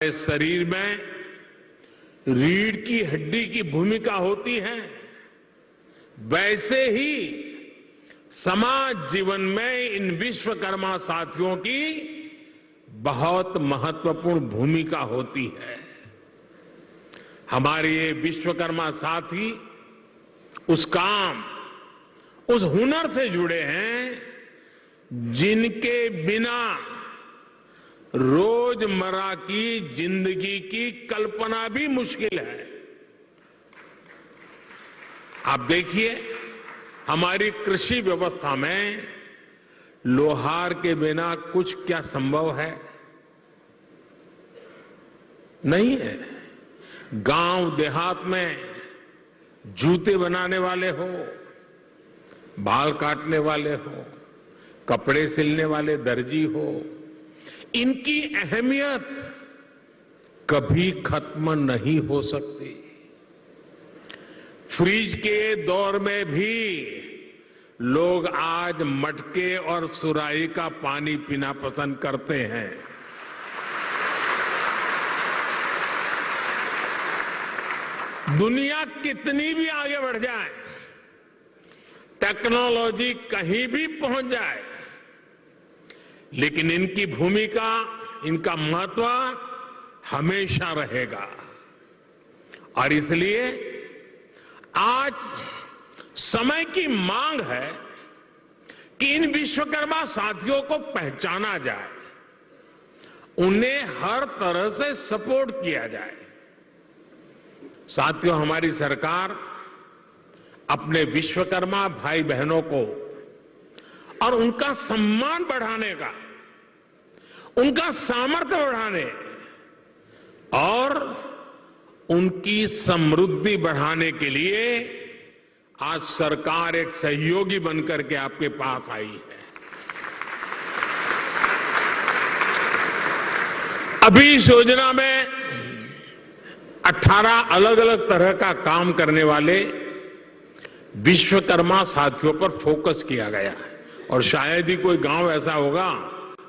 शरीर में रीढ़ की हड्डी की भूमिका होती है, वैसे ही समाज जीवन में इन विश्वकर्मा साथियों की बहुत महत्वपूर्ण भूमिका होती है। हमारे ये विश्वकर्मा साथी उस काम, उस हुनर से जुड़े हैं जिनके बिना रोजमर्रा की जिंदगी की कल्पना भी मुश्किल है। आप देखिए, हमारी कृषि व्यवस्था में लोहार के बिना कुछ क्या संभव है? नहीं है। गांव देहात में जूते बनाने वाले हो, बाल काटने वाले हो, कपड़े सिलने वाले दर्जी हो, इनकी अहमियत कभी खत्म नहीं हो सकती। फ्रिज के दौर में भी लोग आज मटके और सुराही का पानी पीना पसंद करते हैं। दुनिया कितनी भी आगे बढ़ जाए, टेक्नोलॉजी कहीं भी पहुंच जाए, लेकिन इनकी भूमिका, इनका महत्व हमेशा रहेगा। और इसलिए आज समय की मांग है कि इन विश्वकर्मा साथियों को पहचाना जाए, उन्हें हर तरह से सपोर्ट किया जाए। साथियों, हमारी सरकार अपने विश्वकर्मा भाई बहनों को और उनका सम्मान बढ़ाने का, उनका सामर्थ्य बढ़ाने और उनकी समृद्धि बढ़ाने के लिए आज सरकार एक सहयोगी बनकर के आपके पास आई है। अभी इस योजना में 18 अलग अलग तरह का काम करने वाले विश्वकर्मा साथियों पर फोकस किया गया है। और शायद ही कोई गांव ऐसा होगा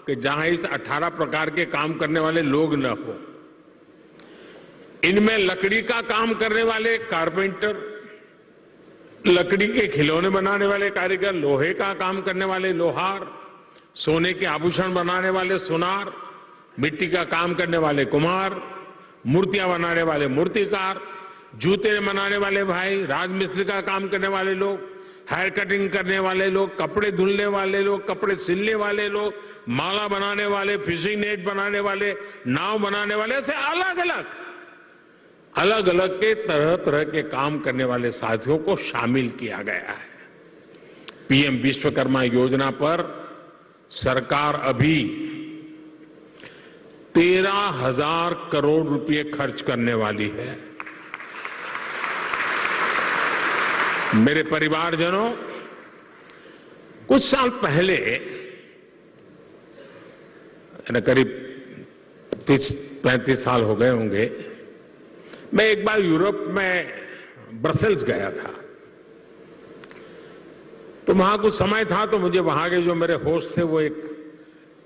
कि जहां इस 18 प्रकार के काम करने वाले लोग न हो। इनमें लकड़ी का काम करने वाले कारपेंटर, लकड़ी के खिलौने बनाने वाले कारीगर, लोहे का काम करने वाले लोहार, सोने के आभूषण बनाने वाले सुनार, मिट्टी का काम करने वाले कुम्हार, मूर्तियां बनाने वाले मूर्तिकार, जूते बनाने वाले भाई, राजमिस्त्री का काम करने वाले लोग, हेयर कटिंग करने वाले लोग, कपड़े धुलने वाले लोग, कपड़े सिलने वाले लोग, माला बनाने वाले, फिशिंग नेट बनाने वाले, नाव बनाने वाले, ऐसे अलग अलग के तरह तरह के काम करने वाले साथियों को शामिल किया गया है। पीएम विश्वकर्मा योजना पर सरकार अभी 13,000 करोड़ रुपए खर्च करने वाली है। मेरे परिवारजनों, कुछ साल पहले, करीब 30-35 साल हो गए होंगे, मैं एक बार यूरोप में ब्रसेल्स गया था। तो वहां कुछ समय था, तो मुझे वहां के जो मेरे होस्ट थे, वो एक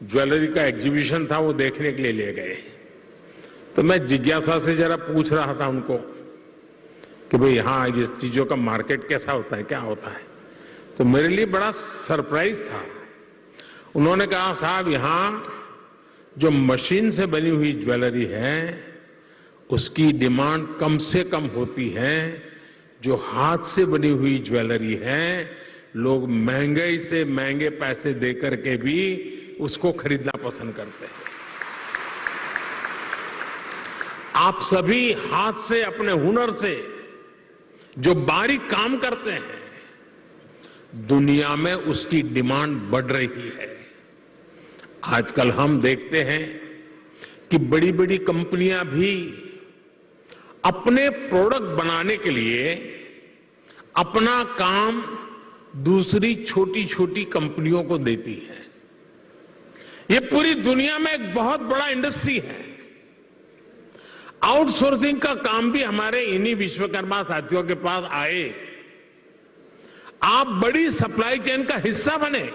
ज्वेलरी का एग्जीबिशन था, वो देखने के लिए ले गए। तो मैं जिज्ञासा से जरा पूछ रहा था उनको कि भाई यहाँ ये चीजों का मार्केट कैसा होता है, क्या होता है। तो मेरे लिए बड़ा सरप्राइज था। उन्होंने कहा, साहब यहाँ जो मशीन से बनी हुई ज्वेलरी है उसकी डिमांड कम से कम होती है, जो हाथ से बनी हुई ज्वेलरी है लोग महंगे से महंगे पैसे देकर के भी उसको खरीदना पसंद करते हैं। आप सभी हाथ से, अपने हुनर से जो बारीक काम करते हैं, दुनिया में उसकी डिमांड बढ़ रही है। आजकल हम देखते हैं कि बड़ी बड़ी कंपनियां भी अपने प्रोडक्ट बनाने के लिए अपना काम दूसरी छोटी छोटी कंपनियों को देती है। ये पूरी दुनिया में एक बहुत बड़ा इंडस्ट्री है। आउटसोर्सिंग का काम भी हमारे इन्हीं विश्वकर्मा साथियों के पास आए। आप बड़ी सप्लाई चेन का हिस्सा बने।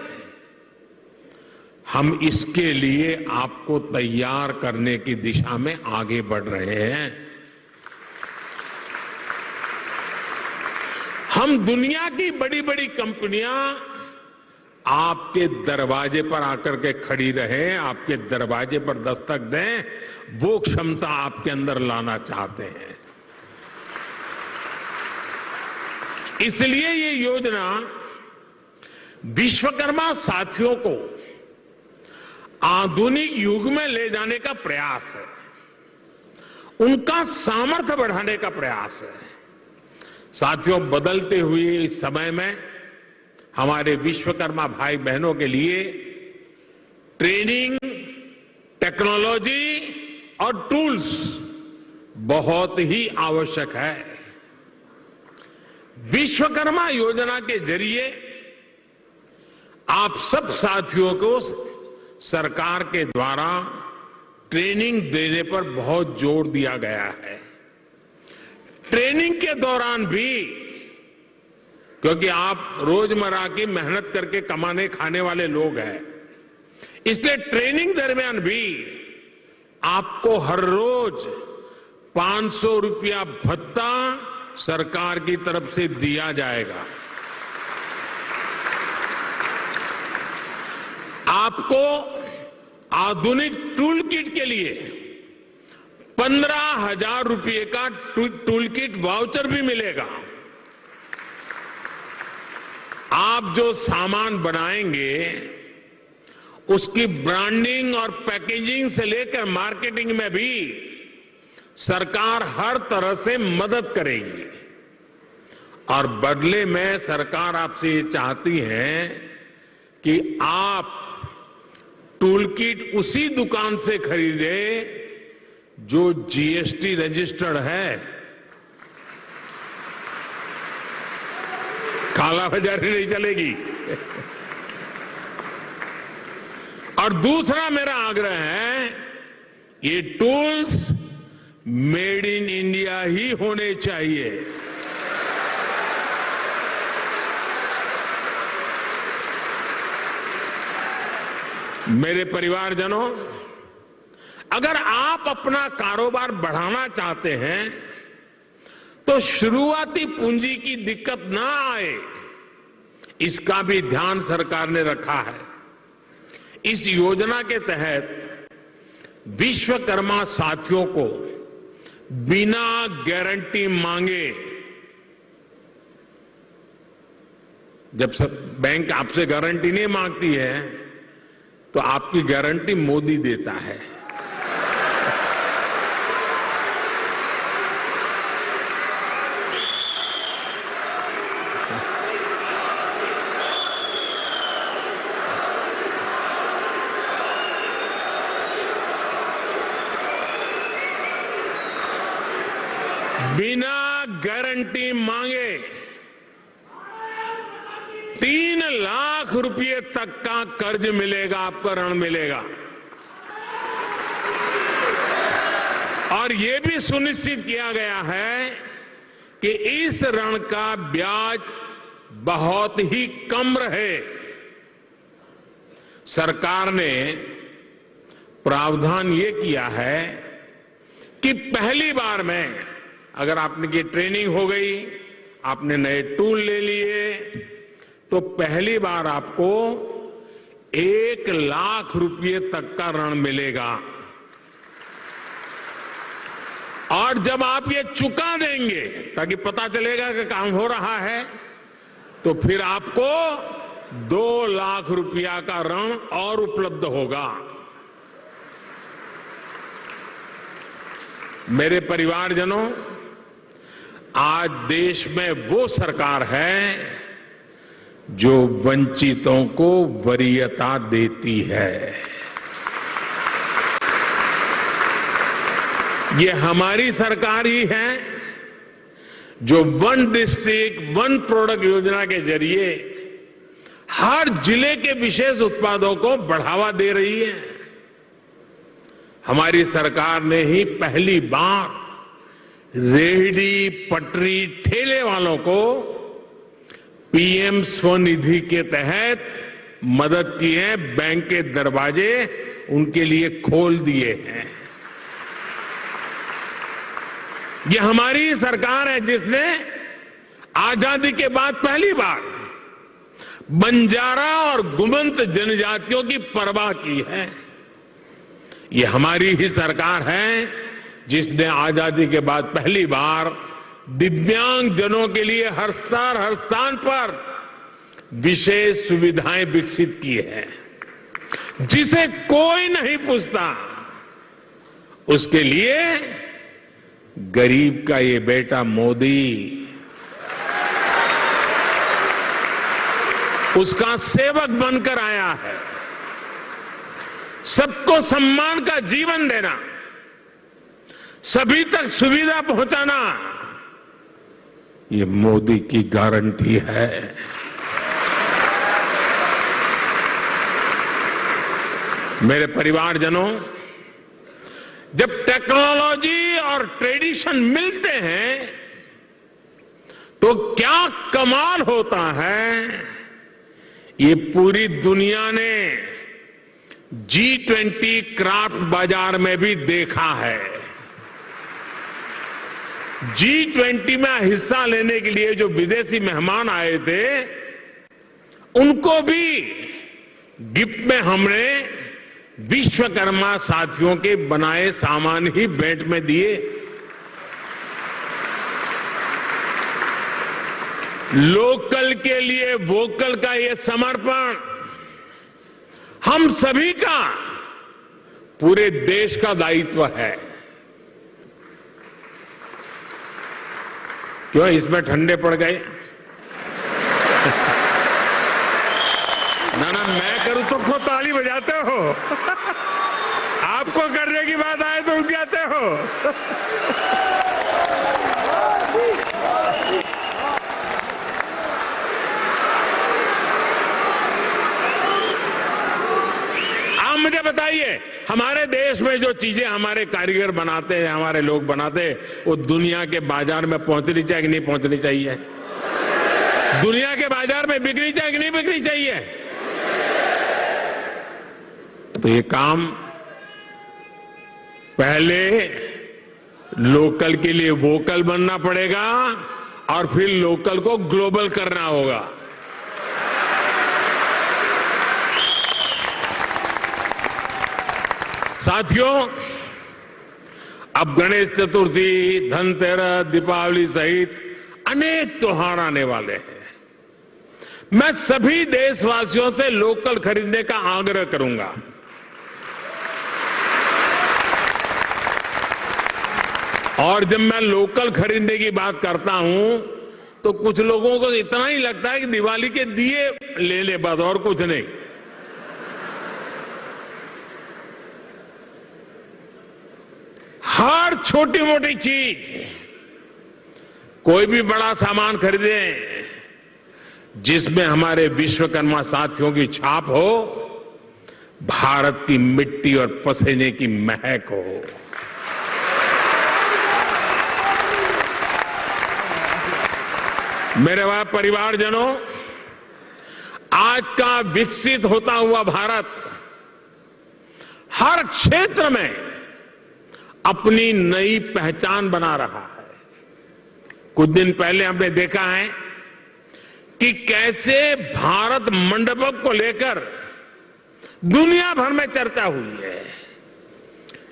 हम इसके लिए आपको तैयार करने की दिशा में आगे बढ़ रहे हैं। हम दुनिया की बड़ी बड़ी कंपनियां आपके दरवाजे पर आकर के खड़ी रहें, आपके दरवाजे पर दस्तक दें, वो क्षमता आपके अंदर लाना चाहते हैं। इसलिए ये योजना विश्वकर्मा साथियों को आधुनिक युग में ले जाने का प्रयास है, उनका सामर्थ्य बढ़ाने का प्रयास है। साथियों, बदलते हुए इस समय में हमारे विश्वकर्मा भाई बहनों के लिए ट्रेनिंग, टेक्नोलॉजी और टूल्स बहुत ही आवश्यक है। विश्वकर्मा योजना के जरिए आप सब साथियों को सरकार के द्वारा ट्रेनिंग देने पर बहुत जोर दिया गया है। ट्रेनिंग के दौरान भी, क्योंकि आप रोजमर्रा की मेहनत करके कमाने खाने वाले लोग हैं, इसलिए ट्रेनिंग दरमियान भी आपको हर रोज 500 रुपया भत्ता सरकार की तरफ से दिया जाएगा। आपको आधुनिक टूल किट के लिए 15,000 रुपये का टूल किट वाउचर भी मिलेगा। आप जो सामान बनाएंगे उसकी ब्रांडिंग और पैकेजिंग से लेकर मार्केटिंग में भी सरकार हर तरह से मदद करेगी। और बदले में सरकार आपसे ये चाहती है कि आप टूल किट उसी दुकान से खरीदे जो जीएसटी रजिस्टर्ड है। कालाबाजारी नहीं चलेगी। और दूसरा मेरा आग्रह है, ये टूल्स मेड इन इंडिया ही होने चाहिए। मेरे परिवारजनों, अगर आप अपना कारोबार बढ़ाना चाहते हैं तो शुरुआती पूंजी की दिक्कत ना आए, इसका भी ध्यान सरकार ने रखा है। इस योजना के तहत विश्वकर्मा साथियों को बिना गारंटी मांगे, जब सब बैंक आपसे गारंटी नहीं मांगती है तो आपकी गारंटी मोदी देता है। बिना गारंटी मांगे 3 लाख रुपए तक का कर्ज मिलेगा, आपको ऋण मिलेगा। और यह भी सुनिश्चित किया गया है कि इस ऋण का ब्याज बहुत ही कम रहे। सरकार ने प्रावधान ये किया है कि पहली बार में अगर आपने की ट्रेनिंग हो गई, आपने नए टूल ले लिए, तो पहली बार आपको 1 लाख रुपए तक का ऋण मिलेगा। और जब आप ये चुका देंगे, ताकि पता चलेगा कि काम हो रहा है, तो फिर आपको 2 लाख रुपया का ऋण और उपलब्ध होगा। मेरे परिवारजनों, आज देश में वो सरकार है जो वंचितों को वरीयता देती है। ये हमारी सरकार ही है जो वन डिस्ट्रिक्ट वन प्रोडक्ट योजना के जरिए हर जिले के विशेष उत्पादों को बढ़ावा दे रही है। हमारी सरकार ने ही पहली बार रेहड़ी, पटरी, ठेले वालों को पीएम स्वनिधि के तहत मदद की है, बैंक के दरवाजे उनके लिए खोल दिए हैं। ये हमारी सरकार है जिसने आजादी के बाद पहली बार बंजारा और गुमंत जनजातियों की परवाह की है। ये हमारी ही सरकार है जिसने आजादी के बाद पहली बार दिव्यांग जनों के लिए हर स्थान पर विशेष सुविधाएं विकसित की है। जिसे कोई नहीं पूछता उसके लिए गरीब का ये बेटा मोदी उसका सेवक बनकर आया है। सबको सम्मान का जीवन देना, सभी तक सुविधा पहुंचाना, ये मोदी की गारंटी है। मेरे परिवारजनों, जब टेक्नोलॉजी और ट्रेडिशन मिलते हैं तो क्या कमाल होता है, ये पूरी दुनिया ने G20 क्राफ्ट बाजार में भी देखा है। G20 में हिस्सा लेने के लिए जो विदेशी मेहमान आए थे, उनको भी गिफ्ट में हमने विश्वकर्मा साथियों के बनाए सामान ही भेंट में दिए। लोकल के लिए वोकल का ये समर्पण हम सभी का, पूरे देश का दायित्व है। क्यों इसमें ठंडे पड़ गए? ना मैं करूं तो खुद ताली बजाते हो, आपको करने की बात आए तो उठ जाते हो। आप मुझे बताइए, हमारे देश में जो चीजें हमारे कारीगर बनाते हैं, हमारे लोग बनाते हैं, वो दुनिया के बाजार में पहुंचनी चाहिए कि नहीं पहुंचनी चाहिए? दुनिया के बाजार में बिकनी चाहिए कि नहीं बिकनी चाहिए? तो ये काम पहले लोकल के लिए वोकल बनना पड़ेगा और फिर लोकल को ग्लोबल करना होगा। साथियों, अब गणेश चतुर्थी, धनतेरस, दीपावली सहित अनेक त्योहार आने वाले हैं। मैं सभी देशवासियों से लोकल खरीदने का आग्रह करूंगा। और जब मैं लोकल खरीदने की बात करता हूं तो कुछ लोगों को इतना ही लगता है कि दिवाली के दिए ले ले बस, और कुछ नहीं। हर छोटी मोटी चीज, कोई भी बड़ा सामान खरीदे जिसमें हमारे विश्वकर्मा साथियों की छाप हो, भारत की मिट्टी और पसीने की महक हो। मेरे परिवारजनों, आज का विकसित होता हुआ भारत हर क्षेत्र में अपनी नई पहचान बना रहा है। कुछ दिन पहले हमने देखा है कि कैसे भारत मंडपम को लेकर दुनिया भर में चर्चा हुई है।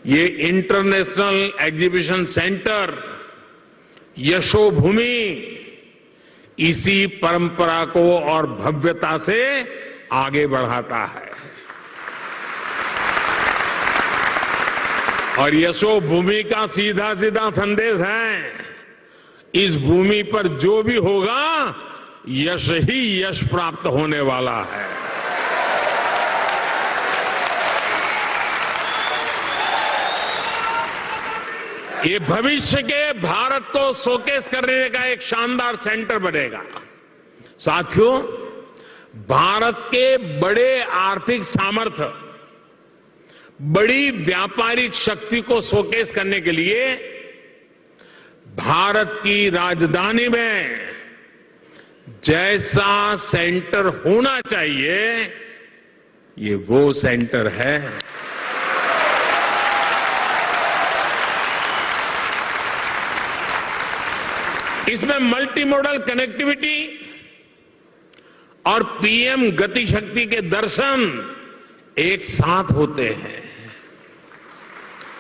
ये इंटरनेशनल एग्जीबिशन सेंटर यशोभूमि इसी परंपरा को और भव्यता से आगे बढ़ाता है। और यशोभूमि का सीधा सीधा संदेश है, इस भूमि पर जो भी होगा यश ही यश प्राप्त होने वाला है। ये भविष्य के भारत को शोकेस करने का एक शानदार सेंटर बनेगा। साथियों, भारत के बड़े आर्थिक सामर्थ्य, बड़ी व्यापारिक शक्ति को शोकेस करने के लिए भारत की राजधानी में जैसा सेंटर होना चाहिए, ये वो सेंटर है इसमें मल्टी मॉडल कनेक्टिविटी और पीएम गति शक्ति के दर्शन एक साथ होते हैं।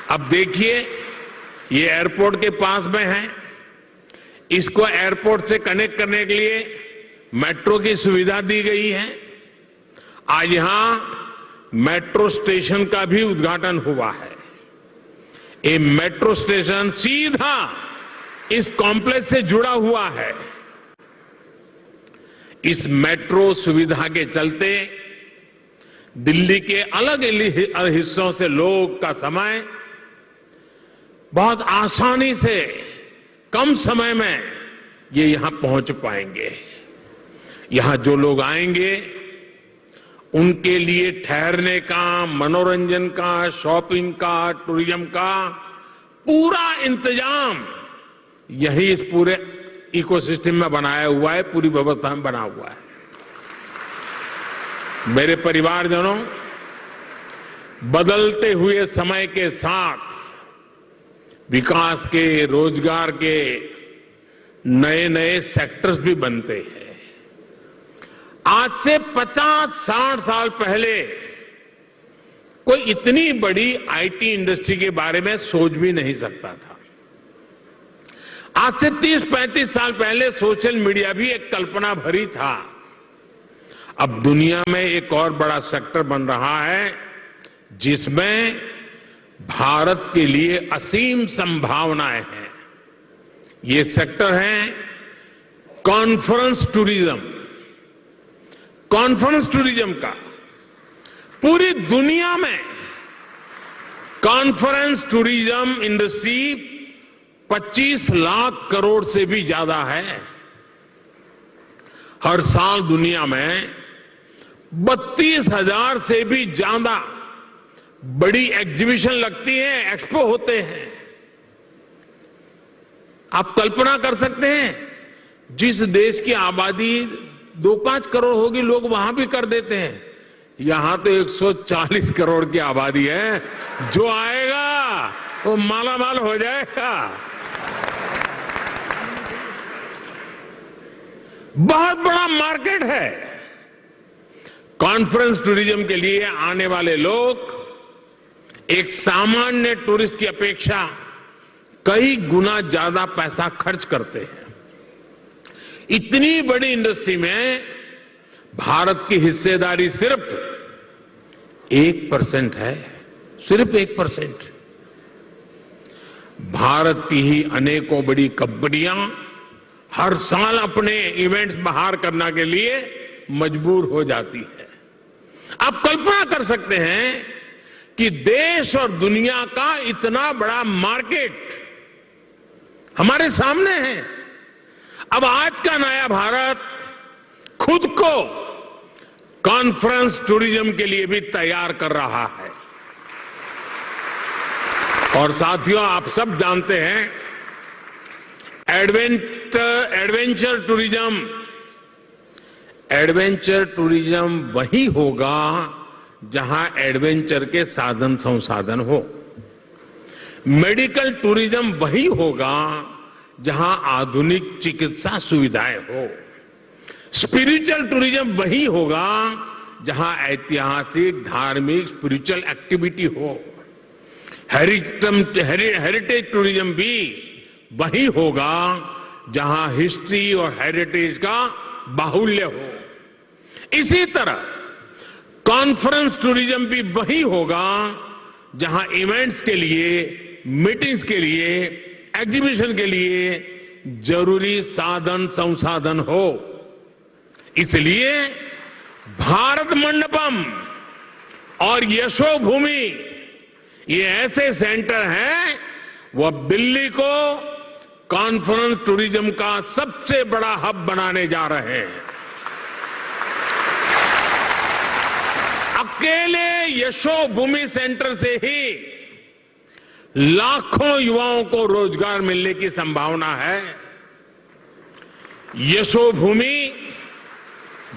अब देखिए, ये एयरपोर्ट के पास में है, इसको एयरपोर्ट से कनेक्ट करने के लिए मेट्रो की सुविधा दी गई है। आज यहां मेट्रो स्टेशन का भी उद्घाटन हुआ है। ये मेट्रो स्टेशन सीधा इस कॉम्प्लेक्स से जुड़ा हुआ है। इस मेट्रो सुविधा के चलते दिल्ली के अलग अलग हिस्सों से लोग का समय बहुत आसानी से कम समय में ये यहां पहुंच पाएंगे। यहां जो लोग आएंगे उनके लिए ठहरने का, मनोरंजन का, शॉपिंग का, टूरिज्म का पूरा इंतजाम यही इस पूरे इकोसिस्टम में बनाया हुआ है, पूरी व्यवस्था में बना हुआ है। मेरे परिवारजनों, बदलते हुए समय के साथ विकास के, रोजगार के नए नए सेक्टर्स भी बनते हैं। आज से 50-60 साल पहले कोई इतनी बड़ी आईटी इंडस्ट्री के बारे में सोच भी नहीं सकता था। आज से 30-35 साल पहले सोशल मीडिया भी एक कल्पना भरी था। अब दुनिया में एक और बड़ा सेक्टर बन रहा है जिसमें भारत के लिए असीम संभावनाएं हैं। ये सेक्टर है कॉन्फ्रेंस टूरिज्म। कॉन्फ्रेंस टूरिज्म का पूरी दुनिया में conference tourism industry 25 lakh crore से भी ज्यादा है। हर साल दुनिया में 32,000 से भी ज्यादा बड़ी एग्जीबिशन लगती है, एक्सपो होते हैं। आप कल्पना कर सकते हैं, जिस देश की आबादी 2-5 करोड़ होगी, लोग वहां भी कर देते हैं। यहां तो 140 करोड़ की आबादी है। जो आएगा वो मालामाल हो जाएगा। बहुत बड़ा मार्केट है। कॉन्फ्रेंस टूरिज्म के लिए आने वाले लोग एक सामान्य टूरिस्ट की अपेक्षा कई गुना ज्यादा पैसा खर्च करते हैं। इतनी बड़ी इंडस्ट्री में भारत की हिस्सेदारी सिर्फ 1% है, सिर्फ 1%। भारत की ही अनेकों बड़ी कंपनियां हर साल अपने इवेंट्स बाहर करने के लिए मजबूर हो जाती है। आप कल्पना कर सकते हैं कि देश और दुनिया का इतना बड़ा मार्केट हमारे सामने है। अब आज का नया भारत खुद को कॉन्फ्रेंस टूरिज्म के लिए भी तैयार कर रहा है। और साथियों, आप सब जानते हैं, एडवेंचर टूरिज्म वही होगा जहां एडवेंचर के साधन संसाधन हो। मेडिकल टूरिज्म वही होगा जहां आधुनिक चिकित्सा सुविधाएं हो। स्पिरिचुअल टूरिज्म वही होगा जहां ऐतिहासिक, धार्मिक, स्पिरिचुअल एक्टिविटी हो। हेरिटेज टूरिज्म भी वही होगा जहां हिस्ट्री और हेरिटेज का बाहुल्य हो। इसी तरह कॉन्फ्रेंस टूरिज्म भी वही होगा जहां इवेंट्स के लिए, मीटिंग्स के लिए, एग्जीबिशन के लिए जरूरी साधन संसाधन हो। इसलिए भारत मंडपम और यशोभूमि ये ऐसे सेंटर हैं, वो अब दिल्ली को कॉन्फ्रेंस टूरिज्म का सबसे बड़ा हब बनाने जा रहे हैं। अकेले यशोभूमि सेंटर से ही लाखों युवाओं को रोजगार मिलने की संभावना है। यशोभूमि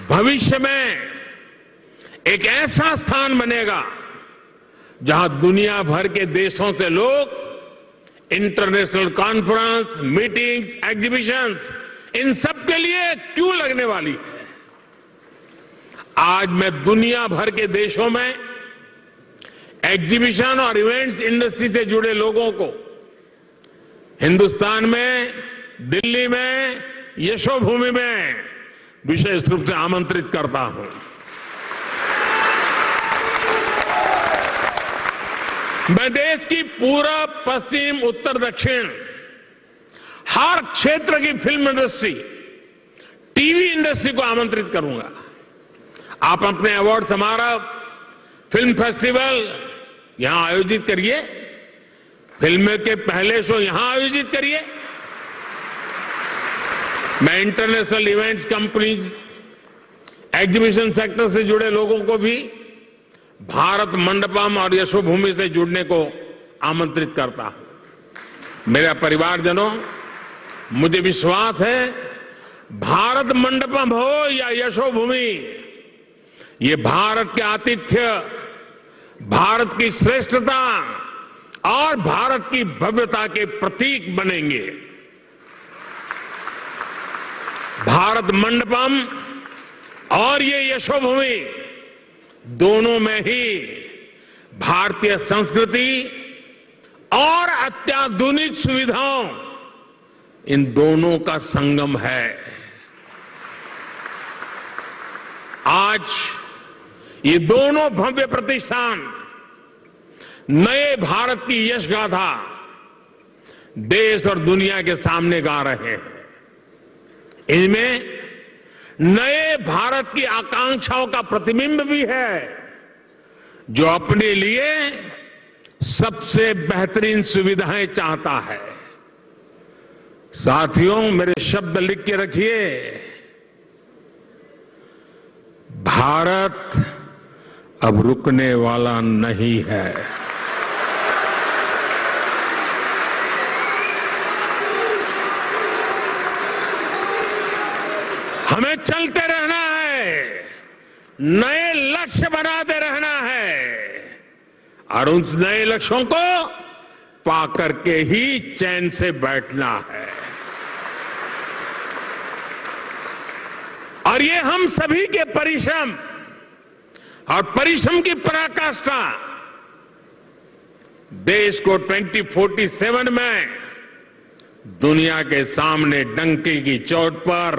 भविष्य में एक ऐसा स्थान बनेगा जहां दुनिया भर के देशों से लोग इंटरनेशनल कॉन्फ्रेंस, मीटिंग्स, एग्जीबिशंस, इन सब के लिए क्यों लगने वाली है। आज मैं दुनिया भर के देशों में एग्जीबिशन और इवेंट्स इंडस्ट्री से जुड़े लोगों को हिंदुस्तान में, दिल्ली में, यशोभूमि में विशेष रूप से आमंत्रित करता हूं। मैं देश की पूरब, पश्चिम, उत्तर, दक्षिण हर क्षेत्र की फिल्म इंडस्ट्री, टीवी इंडस्ट्री को आमंत्रित करूंगा। आप अपने अवार्ड समारोह, फिल्म फेस्टिवल यहां आयोजित करिए, फिल्म के पहले शो यहां आयोजित करिए। मैं international events companies, exhibition sector से जुड़े लोगों को भी भारत मंडपम और यशोभूमि से जुड़ने को आमंत्रित करता हूं। मेरे परिवारजनों, मुझे विश्वास है भारत मंडपम हो या यशोभूमि, ये भारत के आतिथ्य, भारत की श्रेष्ठता और भारत की भव्यता के प्रतीक बनेंगे। भारत मंडपम और ये यशोभूमि दोनों में ही भारतीय संस्कृति और अत्याधुनिक सुविधाओं, इन दोनों का संगम है। आज ये दोनों भव्य प्रतिष्ठान नए भारत की यश गाथा देश और दुनिया के सामने गा रहे हैं। इनमें नए भारत की आकांक्षाओं का प्रतिबिंब भी है, जो अपने लिए सबसे बेहतरीन सुविधाएं चाहता है। साथियों, मेरे शब्द लिख के रखिए। भारत अब रुकने वाला नहीं है। हमें चलते रहना है, नए लक्ष्य बनाते रहना है और उन नए लक्ष्यों को पाकर के ही चैन से बैठना है। और ये हम सभी के परिश्रम और परिश्रम की पराकाष्ठा देश को 2047 में दुनिया के सामने डंके की चोट पर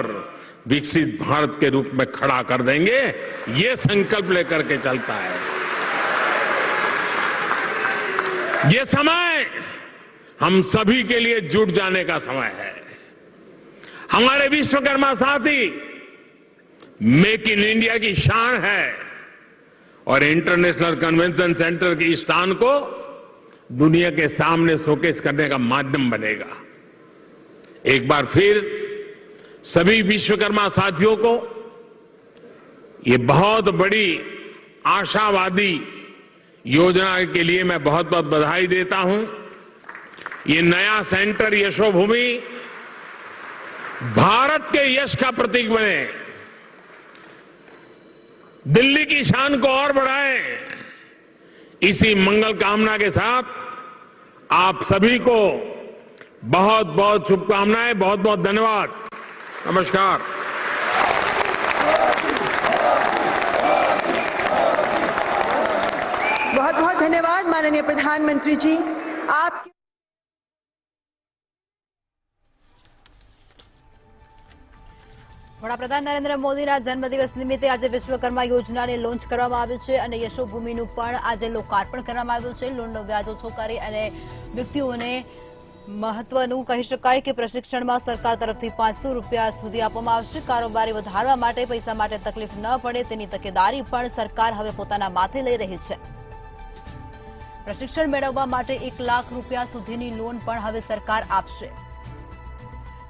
विकसित भारत के रूप में खड़ा कर देंगे। ये संकल्प लेकर के चलता है। ये समय हम सभी के लिए जुट जाने का समय है। हमारे विश्वकर्मा साथी मेक इन इंडिया की शान है और इंटरनेशनल कन्वेंशन सेंटर की इस शान को दुनिया के सामने शोकेस करने का माध्यम बनेगा। एक बार फिर सभी विश्वकर्मा साथियों को ये बहुत बड़ी आशावादी योजना के लिए मैं बहुत बहुत बधाई देता हूं। ये नया सेंटर यशोभूमि भारत के यश का प्रतीक बने, दिल्ली की शान को और बढ़ाए। इसी मंगल कामना के साथ आप सभी को बहुत बहुत शुभकामनाएं, बहुत बहुत धन्यवाद। नमस्कार। बहुत बहुत धन्यवाद माननीय प्रधानमंत्री जी। आप વડાપ્રધાન નરેન્દ્ર મોદીના જન્મદિવસ નિમિત્તે આજે વિશ્વકર્મા યોજનાને લોન્ચ કરવામાં આવ્યું છે અને યશોભૂમિનું પણ આજે લોકાર્પણ કરવામાં આવ્યું છે। લોનનો વ્યાજ ઓછો કરી અને વ્યક્તિઓને મહત્વનું કહી શકાય કે પ્રશિક્ષણમાં સરકાર તરફથી 500 રૂપિયા સુધી આપવામાં આવશે। કારોબારી વધારવા માટે પૈસા માટે તકલીફ ન પડે તેની તકેદારી પણ સરકાર હવે પોતાના માથે લઈ રહી છે। પ્રશિક્ષણ મેળવવા માટે 1 લાખ રૂપિયા સુધીની લોન પણ હવે સરકાર આપશે।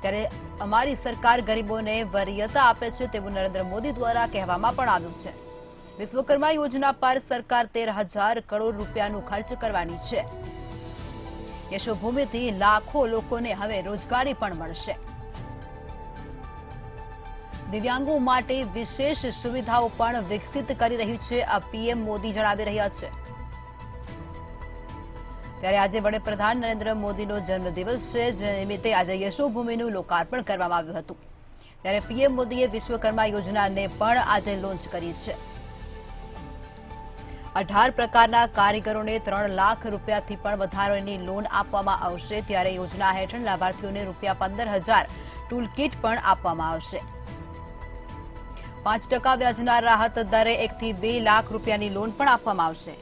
ત્યારે અમારી સરકાર ગરીબોને વરીયતા આપે છે તેવું નરેન્દ્ર મોદી દ્વારા કહેવામાં પણ આવ્યું છે। વિશ્વકર્મા યોજના પર સરકાર 13,000 કરોડ રૂપિયાનું ખર્ચ કરવાની છે। यशोभूमिથી લાખો લોકોને હવે રોજગારી પણ મળશે। દિવ્યાંગો માટે વિશેષ સુવિધાઓ પણ વિકસિત કરી રહી છે આ પીએમ મોદી જણાવી રહ્યા છે। ત્યારે આજે વડાપ્રધાન નરેન્દ્ર મોદીનો જન્મદિવસ છે, જે નિમિત્તે આજે યશોભૂમિનું લોકાર્પણ કરવામાં આવ્યું હતું। ત્યારે પીએમ મોદીએ વિશ્વકર્મા યોજનાને પણ આજે લોન્ચ કરી છે। 18 પ્રકારના કારીગરોને 3 લાખ રૂપિયાથી પણ વધારાની લોન આપવામાં આવશે। ત્યારે યોજના હેઠળ લાભાર્થીઓને રૂપિયા 15,000 ટૂલ કિટ પણ આપવામાં આવશે। 5% વ્યાજના રાહત દરે 1 થી 2 લાખ રૂપિયાની લોન પણ આપવામાં આવશે।